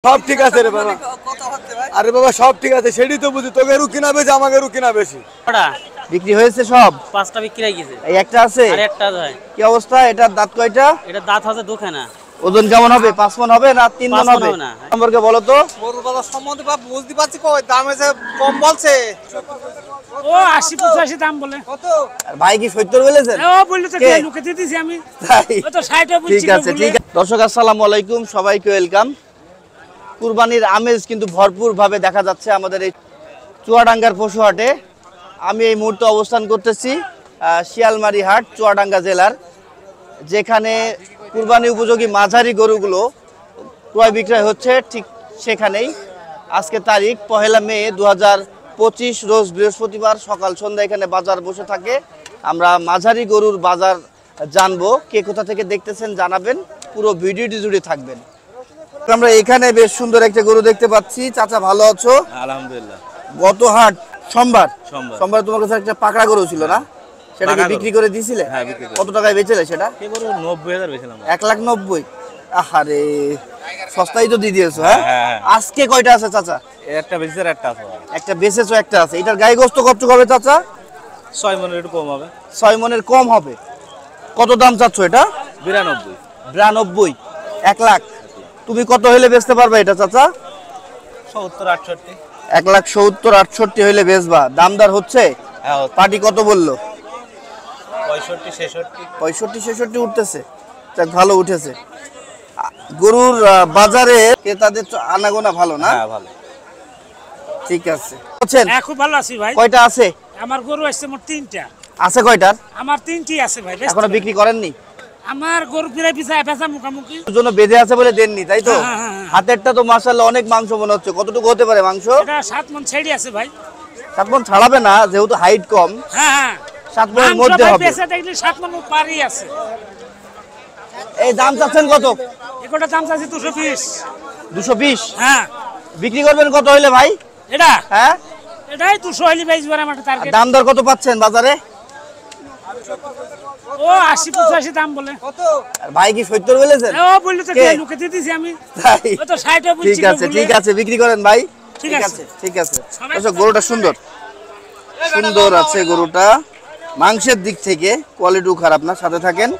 সব ঠিক আছে রে বাবা। আরে বাবা সব ঠিক আছে, সেটাই তো বুঝি। তোকে রু কিনা বেশি, আমাকে রু কিনা বেশি। বিক্রি হয়েছে সব? 5টা বিক্রি হয়ে গেছে। এই একটা আছে? আর একটা আছে। কি অবস্থা? এটার দাঁত কয়টা? এটা দাঁত আছে দুখানা। ওজন কেমন হবে? 5 মণ হবে না 3 মণ হবে? নম্বরকে বলো তো। গরুর বাজার সম্বন্ধে বাপ বুঝতে পারছি, কই দাম এসে কম বলছে। ও 80-85 দাম বলে। কত? আর ভাই কি 70 বলেছেন? ও বললো তো কে লুকে দিতেছি আমি। তাই? ও তো 60 বলছি। ঠিক আছে ঠিক আছে। দর্শক আসসালামু আলাইকুম, সবাইকে ওয়েলকাম। কুরবানির আমেজ কিন্তু ভরপুর ভাবে দেখা যাচ্ছে আমাদের এই চুয়াডাঙ্গার পশুহাটে। আমি এই মুহূর্তে অবস্থান করতেছি শিয়ালমারি হাট, চুয়াডাঙ্গা জেলার, যেখানে কুরবানি উপযোগী মাঝারি গরুগুলো ক্রয় বিক্রয় হচ্ছে, ঠিক সেখানেই। আজকে তারিখ 1 মে 2025, রোজ বৃহস্পতিবার, সকাল সন্ধ্যা এখানে বাজার বসে থাকে। আমরা মাঝারি গরুর বাজার জানবো। কে কোথা থেকে দেখতেছেন জানাবেন, পুরো ভিডিওটি জুড়ে থাকবেন। আমরা এখানে বেশ সুন্দর একটা গরু দেখতে পাচ্ছি। চাচা ভালো আছো? আলহামদুলিল্লাহ। গত হাট সোমবার তোমার কাছে একটা পাকড়া গরু ছিল না, সেটাকে বিক্রি করে দিয়েছিলে? হ্যাঁ, বিক্রি করে। কত টাকায় বেচলে সেটা? 90,000 বেচলাম। 1,90,000। আহারে, সস্তাই তো দিয়ে দিয়েছো। হ্যাঁ, আজকে কয়টা আছে চাচা? একটা বেচেছে, একটা আছে। একটা বেচেছো, একটা আছে। এটার গায়ে গোস্ত কতটুকু হবে চাচা? 6 মণের একটু কম হবে। 6 মণের কম হবে। কত দাম চাচ্ছ এটা? 92। 92, 1 লাখ। তুমি কত হইলে বেচতে পারবে এটা চাচা? 70-68। 1,70,68 হইলে বেচবা। দামদার হচ্ছে? হ্যাঁ। পার্টি কত বললো? 65-66। 65-66 উঠতেছে। যাক, ভালো উঠেছে। গরুর বাজারে ক্রেতাদের আনাগোনা ভালো না? হ্যাঁ, ভালো। ঠিক আছে। বুঝছেন? হ্যাঁ, খুব ভালো আছি ভাই। কয়টা আছে? আমার গরু আসছে মোট 3টা। আছে কয়টার? আমার 3টি আছে ভাই। এখনো বিক্রি করেননি? আমার গরু ফিরে পিছায় পেছা মুখামুখি। ওর জন্য বেঁধে আছে বলে দেননি, তাই তো? হ্যাঁ, হ্যাঁ, হ্যাঁ। হাতেরটা তো মাশাআল্লাহ অনেক মাংস মনে হচ্ছে। কতটুকু হতে পারে মাংস? এটা 7 মণ ছেড়ে আছে ভাই। 7 মণ ছাড়াবে না, যেহেতু হাইট কম। হ্যাঁ হ্যাঁ, 7 মণের মধ্যে হবে। পেছা দেখলে 7 মণ পারি আছে। এই দাম চাচ্ছেন কত? একটা দাম চাচ্ছি 220। 220? হ্যাঁ। বিক্রি করবেন কত হইলে ভাই? এটা হ্যাঁ, এটাই 200 হইলে বেচবার আমার আর টার্গেট। দাম দর কত পাচ্ছেন বাজারে? ও 80-85 দাম বলে। কত? আর ভাই কি 70 বলেছেন? ও বললো তো কে? কে লুকে দিতেছি আমি। তাই? ও তো 60 বলছি। ঠিক আছে ঠিক আছে, বিক্রি করেন ভাই। ঠিক আছে। ঠিক আছে। আচ্ছা, গরুটা সুন্দর সুন্দর আছে গরুটা। মাংসের দিক থেকে কোয়ালিটিও খারাপ না। সাথে থাকেন।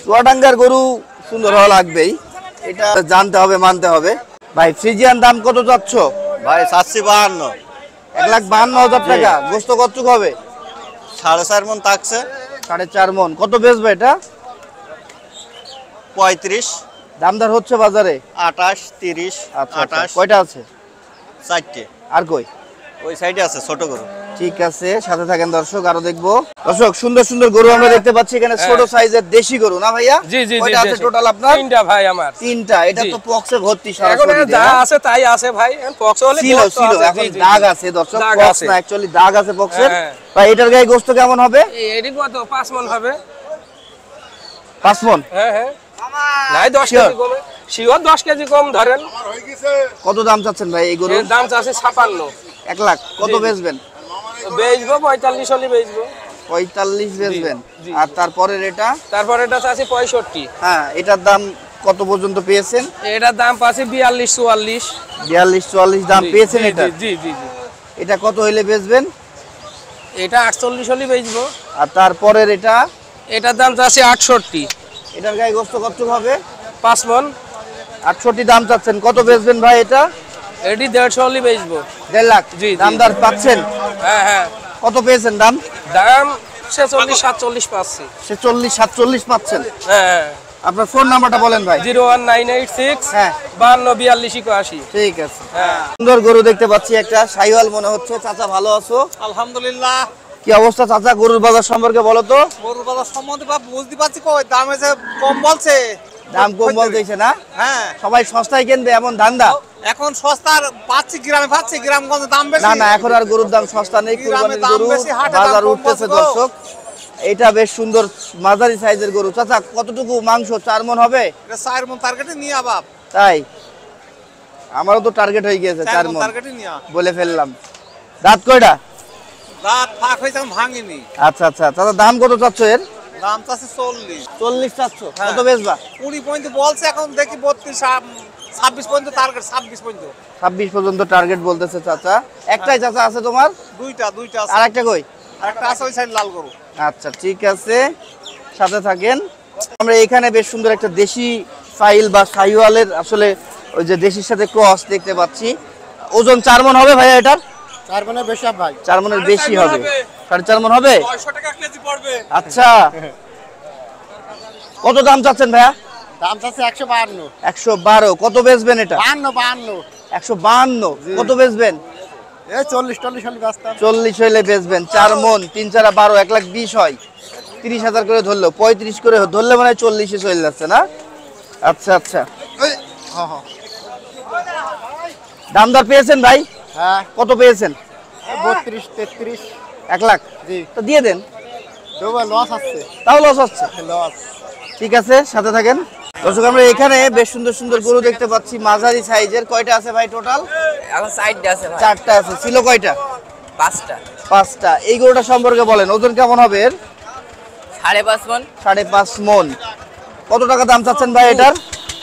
চুয়াডাঙ্গার গরু সুন্দর হওয়া লাগবেই, এটা জানতে হবে, মানতে হবে। ভাই ফ্রিজিয়ান দাম কত যাচ্ছ? ভাই 752। 1,52,000 টাকা। গোস্ত কতটুকু হবে? 4.5 মণ থাকছে। 4.5 মণ। কত বেচবে এটা? 35, দামদার হচ্ছে বাজারে? 28, 30, আচ্ছা, 28। কয়টা আছে? 4টে। আর কই? ওই সাইডে আছে ছোট গরু। ঠিক আছে, সাথে থাকেন দর্শক, আরো দেখবো। দর্শক, সুন্দর সুন্দর গরু আমরা দেখতে পাচ্ছি এখানে। ছোট সাইজের দেশি গরু না ভাইয়া? জি জি জি। কয়টা আছে টোটাল আপনার? 3টা ভাই আমার। 3টা। এটা তো পক্সে ভর্তি এখন সরাসরি যা দেয়া। আছে তাই আছে ভাই। এখন পক্স হলে ছিল গোস্ত ছিল, আছে। এখন জি, জি, দাগ জি। আছে দর্শক। দাগ পক্স আছে। না, অ্যাকচুয়ালি দাগ আছে পক্সের। হ্যাঁ। ভাই এটার গায়ে গোস্ত কেমন হবে? এডি কত 5 মণ হবে? 5 মণ। হ্যাঁ হ্যাঁ। নাই 10 কেজি কমে। শিওর 10 কেজি কম ধরেন। কত দাম চাচ্ছেন ভাই এই গরু? এর দাম আছে 56। 1 লাখ। কত বেচবেন? বেচবো 45 হলে বেচবো। 45 বেচবেন। জি। আর তারপরের এটা? তারপর এটা আছে 65। হ্যাঁ, এটার দাম কত পর্যন্ত পেয়েছেন? এটার দাম পাচ্ছে 42, 44। 42-44 দাম পেয়েছেন এটা? জি জি জি। এটা কত হইলে বেচবেন? এটা 48 হলে বেচবো। আর তারপরের এটা? এটার দাম আছে 68। এটার গায়ে গোস্ত কতটুকু হবে? 5 মণ। 68 দাম চাচ্ছেন। কত বেচবেন ভাই এটা? এডি 150 হলে বেচবো। 1.5 লাখ। জি, জি। দামদার পাচ্ছেন? হ্যাঁ হ্যাঁ। কত পেয়েছেন দাম? দাম 46, 47 পাচ্ছি। 46-47 পাচ্ছেন। হ্যাঁ। আপনার ফোন নাম্বারটা বলেন ভাই। 01986 হ্যাঁ, 52 42 81। ঠিক আছে। হ্যাঁ। সুন্দর গরু দেখতে পাচ্ছি একটা, শাহিওয়াল মনে হচ্ছে। চাচা ভালো আছো? আলহামদুলিল্লাহ। কি অবস্থা চাচা? গরুর বাজার সম্পর্কে বলো তো। গরুর বাজার সম্বন্ধে বাপ বুঝতে পারছি, কই দাম এসে কম বলছে। দাম কম বলতেছে না? হ্যাঁ। সবাই সস্তায় কিনবে এমন ধান্দা? এখন সস্তার পাচ্ছি, গ্রামে পাচ্ছি, গ্রামগঞ্জে দাম বেশি। না না, এখন আর গরুর দাম সস্তা নেই। গ্রামে কুরবানির দাম গরু বেশি, হাটে দাম বাজার কম উঠতেছে বলছে গো। দর্শক। এটা বেশ সুন্দর মাঝারি সাইজের গরু। চাচা কতটুকু মাংস? 4 মণ হবে? এটা 4 মণ টার্গেটে নিয়া বাপ। তাই? আমারও তো টার্গেট হয়ে গিয়েছে 4 মণ, টার্গেটে নিয়া। বলে ফেললাম। দাঁত কয়টা? রাত ফাঁক হয়েছে, আমি ভাঙিনি। আচ্ছা আচ্ছা। চাচা দাম কত চাচ্ছ এর? দাম চাচ্ছে 40। 40 চাচ্ছ? হ্যাঁ। কত বেচবা? 20 পর্যন্ত বলছে, এখন দেখি 32 26 পর্যন্ত টার্গেট, 26 পর্যন্ত। 26 পর্যন্ত টার্গেট বলতেছে চাচা। একটাই চাচা আছে তোমার? দুইটা আছে। আর একটা কই? আরেকটা আছে ওই সাইড লাল গরু। আচ্ছা ঠিক আছে, সাথে থাকেন। আমরা এখানে বেশ সুন্দর একটা দেশি ফাইল বা শাহিওয়ালের আসলে ওই যে দেশির সাথে ক্রস দেখতে পাচ্ছি। ওজন 4 মণ হবে ভাইয়া এটার? 4 মনের বেশি ভাই। 4 মণের বেশি হবে। 4.5 মণ হবে? 900 টাকা কেজি পড়বে। আচ্ছা, কত দাম চাচ্ছেন ভাইয়া? দাম চাচ্ছে 152। 112। কত বেচবেন এটা? 52। 152। কত বেচবেন? এই 40 হলে ব্যস্ত। 40 হইলে বেচবেন। 4 মণ 3 4 12, 1,20,000 হয়। 30,000 করে ধরলো, 35 করে ধরলে মানে 40-এ চলে যাচ্ছে না? আচ্ছা আচ্ছা, দাম দর পেয়েছেন ভাই? হ্যাঁ, কত পেয়েছেন? 32 33। 1 লাখ। জি। তো দিয়ে দেন, তবে লস আছে। তাও লস হচ্ছে। লস। ঠিক আছে, সাথে থাকেন। দর্শক আমরা এখানে বেশ সুন্দর সুন্দর গরু দেখতে পাচ্ছি মাঝারি সাইজের। কয়টা আছে ভাই টোটাল? এখন সাইডে আছে ভাই 4টা আছে। ছিল কয়টা? 5টা। 5টা। এই গরুটা সম্পর্কে বলেন, ওজন কেমন হবে এর? 5.5 মণ। 5.5 মণ। কত টাকা দাম চাচ্ছেন ভাই এটার?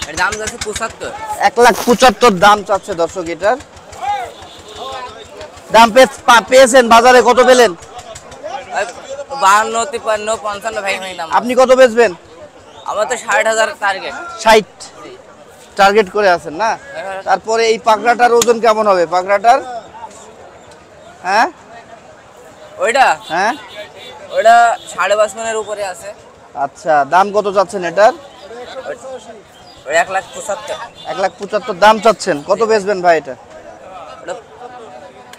এর দাম আছে 75। 1,75,000 দাম চাচ্ছে দর্শক এটার। দাম পেয়েছেন বাজারে, কত পেলেন? 52 53 55 ভাই দাম। আপনি কত বেচবেন? আমার তো 60,000 টার্গেট। 60 টার্গেট করে আছেন না? তারপরে এই পাগড়াটার ওজন কেমন হবে পাগড়াটার? হ্যাঁ ওইটা হ্যাঁ, ওইটা 5.5 মণের উপরে আছে। আচ্ছা, দাম কত চাচ্ছেন এটার? ওই 1,75,000। 1,75,000 দাম চাচ্ছেন। কত বেচবেন ভাই এটা?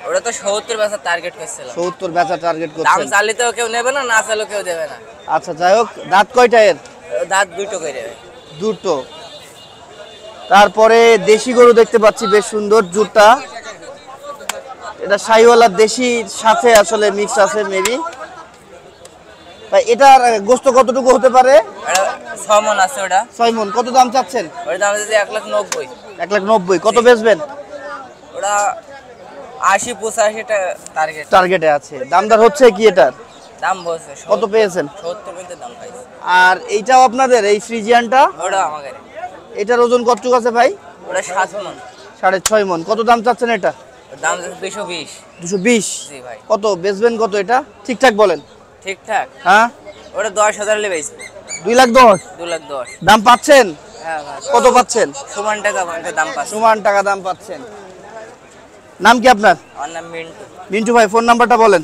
ওটা তো 70 বেচার টার্গেট করছিল। 70 বেচা টার্গেট দাম করছেন। চালিতেও কেউ নেবে না, না চালেও কেউ দেবে না। আচ্ছা যাই হোক, দাঁত কয়টা এর? দাঁত দুটো করে দেবে। দুটো। তারপরে দেশি গরু দেখতে পাচ্ছি বেশ সুন্দর, জুটা। এটা শাহিওয়ালা দেশির সাথে আসলে মিক্স আছে মেবি। তাই এটার গোস্ত কতটুকু হতে পারে? 6 মণ আছে ওটা। 6 মণ। কত দাম চাচ্ছেন? ওর দাম আছে 1,90,000। 1,90,000। কত বেচবেন? ওটা 80-85 টাকা টার্গেট। টার্গেটে আছে। দামদার হচ্ছে কি এটার? দাম বলছে কত পেয়েছেন? 70 পর্যন্ত দাম পাইছে। আর এইটাও আপনাদের, এই ফ্রিজিয়ানটা? ওটা আমাদের। এটার ওজন কতটুকু আছে ভাই? ওটা 7 মণ। 6.5 মণ। কত দাম চাচ্ছেন এটা? ওর দাম আছে 220। 220। জি ভাই। কত বেচবেন কত এটা? ঠিকঠাক বলেন। ঠিকঠাক হ্যাঁ, ওটা 10,000 লে বেচবো। 2,10,000 2,10,000। দাম পাচ্ছেন? হ্যাঁ ভাই। কত পাচ্ছেন? সমান টাকা দাম পাচ্ছে। সমান টাকা দাম পাচ্ছেন। নাম কি আপনার? আমার নাম মিন্টু। মিন্টু ভাই, ফোন নাম্বারটা বলেন।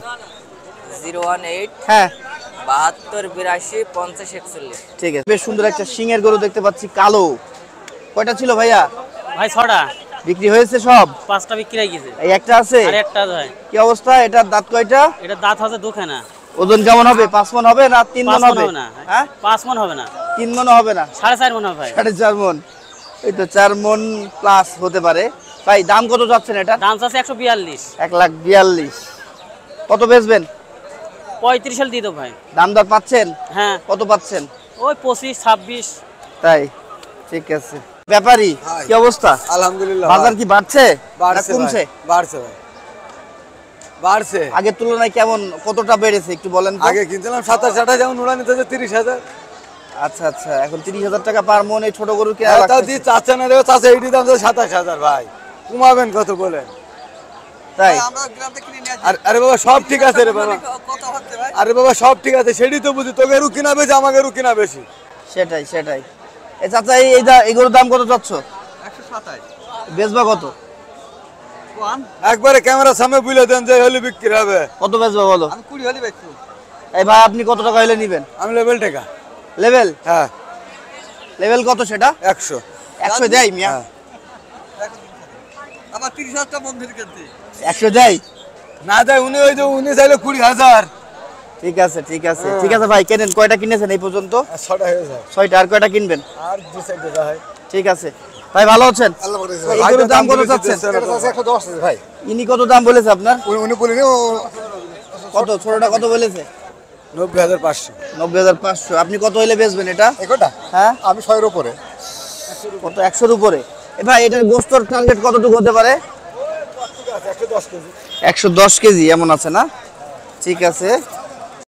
018 হ্যাঁ 72 82 50 41। ঠিক আছে। বেশ সুন্দর একটা সিংয়ের গরু দেখতে পাচ্ছি, কালো। কয়টা ছিল ভাইয়া? ভাই 6টা। বিক্রি হয়েছে সব? 5টা বিক্রি হয়ে গেছে। এই একটা আছে? আর একটা ভাই। কি অবস্থা? এটার দাঁত কয়টা? এটা দাঁত আছে দুখানা। ওজন কেমন হবে? 5 মণ হবে না 3 মণ 5 মণ হবে? হবে না। হ্যাঁ 5 মণ হবে না। 3 মণ হবে না? 4.5 মণ হবে ভাই। 4.5 মণ। এই তো 4 মণ প্লাস হতে পারে। ভাই দাম কত যাচ্ছেন এটা? দাম আছে 142। 1,42,000। কত বেচবেন? 35 হলে দিয়ে দেবো ভাই। দাম দর পাচ্ছেন? হ্যাঁ কত পাচ্ছেন? ওই 25 26। তাই, ঠিক আছে। ব্যাপারী কি অবস্থা? আলহামদুলিল্লাহ। বাজার কি বাড়ছে না বাড়ছে কমছে? ভাই, বাড়ছে ভাই, বাড়ছে। আগের তুলনায় কেমন, কতটা বেড়েছে একটু বলেন তো? আগে কিনছিলাম 27-28, যেমন উড়া নিতে 30,000। আচ্ছা আচ্ছা, এখন 30,000 টাকা পার মণ এই ছোট গরু কেনা তাও লাগতেছে। দিয়ে চাচ্ছে না রে, চাচ্ছে এইটি দাম 27,000 ভাই, কমাবেন কত বলেন? তাই আরে বাবা সব ঠিক আছে রে বাবা, আরে বাবা সব ঠিক আছে, সেটাই তো বুঝি, তোকে এরু কিনা বেশি, আমাকে এরু কিনা বেশি। সেটাই সেটাই। এ চাচা, এই গরুর দাম কত চাচ্ছ? 127। বেচবা কত? একবারে ক্যামেরার সামনে বুঝলে দেন যে হলে বিক্রি হবে। কত বেচবা বলো? আমি 20 হলে বেচছি। এই ভাই, আপনি কত টাকা হলে নিবেন? আমি লেভেল টাকা। লেভেল? হ্যাঁ। লেভেল কত সেটা? 100। 100 দেয় মিয়া? আমার 30,000 মন্দির কিনতে 100 দেয় না দেয় উনি, ওই যে উনি চাইলে 20,000। ঠিক আছে ঠিক আছে ঠিক আছে ভাই, কেনেন। কয়টা কিনেছেন এই পর্যন্ত? 6টা হয়ে যায়। 6টা। আর কয়টা কিনবেন? আর 2-4 টাকা হয়। ঠিক আছে ভাই, ভালো আছেন? এই গরুর দাম কত চাচ্ছেন? 110 ভাই। ইনি কত দাম বলেছে আপনার? উনি বলিনি কত? ছোটটা কত বলেছে? 90,500। 90,500। আপনি কত হইলে বেচবেন এটা? একটা হ্যাঁ, আমি 100 এর উপরে। কত? 100-র উপরে। এ ভাই, এটার গোস্তর টার্গেট কতটুকু হতে পারে? 110 কেজি। 110 কেজি এমন আছে না? ঠিক আছে।